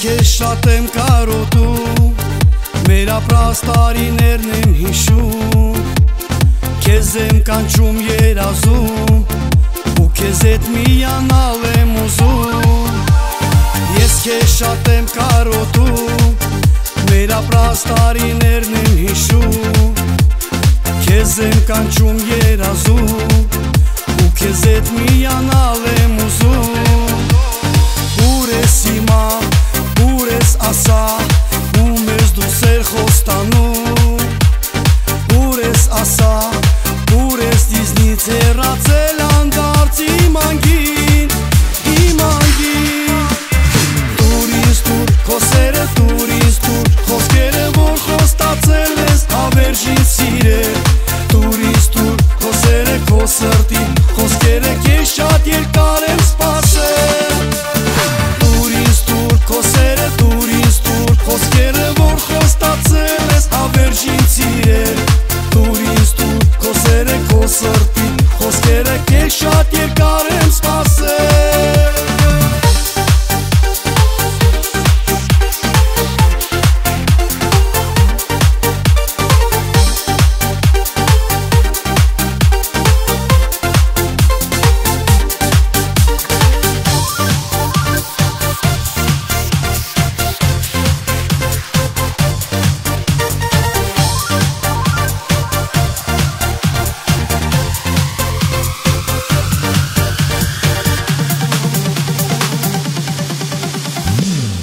քեզ շատ եմ կարոտում, մեր ապրած տարիներն եմ հիշում, քեզ եմ կանչում երազում, ու քեզ հետ միանալ եմ ուզում։ Ես քեզ շատ եմ կարոտում, մեր ապրած տարիներն եմ հիշում, քեզ եմ կանչում երազում, ու քեզ հետ միանալ եմ ուզում։ Ուր ես հիմա, ուր ես ասա, ում ես դու սեր խոստանում, ուր ես ասա, ուր ես դիզնից հեռացել անդարձ իմ անգին, իմ անգին։ Տուր ինձ տուր, քո սերը տուր ինձ տուր, խոսքերը որ խոստացել ես հավերժին սիրել, տուր ինձ տուր, քո սերը քո սրտի, խոսքերը քեզ շատ երկար եմ սպասել։ Խոսքերը որ խոստացել ես հավերժին սիրել, տուր ինձ տուր, քո սերը քո սրտի, խոսքերը քեզ շատ երկար եմ սպասել։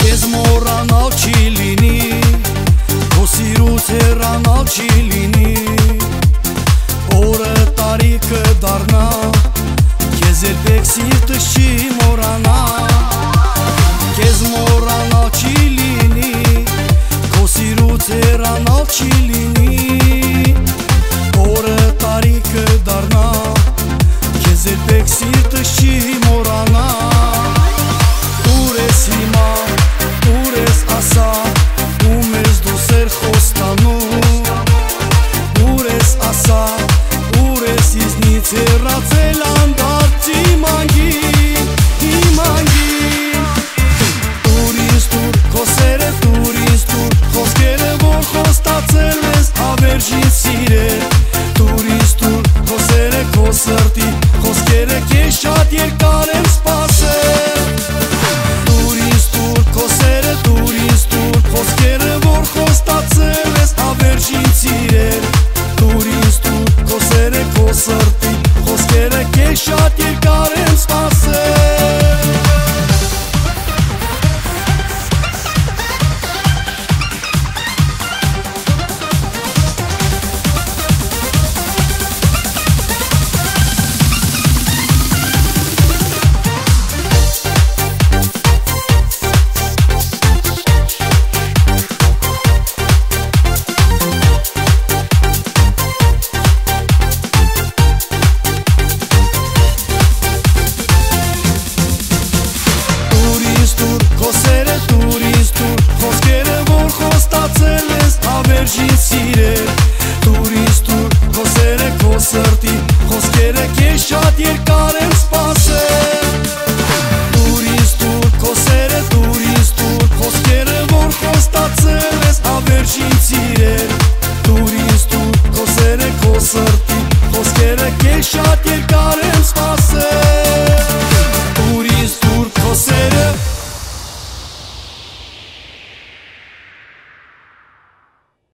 Քեզ մոռանալ չի լինի, քո սիրուց հեռանալ չի լինի, օրը տարիքը դառնա, քեզ երբեք սիրտս չի մոռանա։ Քեզ մոռանալ չի լինի, քո սիրուց հեռանալ չի լինի, օրը տարիքը դառնա, քեզ երբեք սիրտս չի մոռանա։ Ուր ես հիմա, ուր ես ասա, ում ես դու սեր խոստանում, ուր ես ասա, ուր ես իզնից հեռացել անդարձ իմ անգին, իմ անգին։ Տուր ինձ տուր, քո սերը տուր ինձ տուր, խոսքերը որ խոստացել ես հավերժին սիրել, տուր ինձ տուր, քո սերը քո սրտի, խոսքերը քեզ շատ երկար եմ սպասել։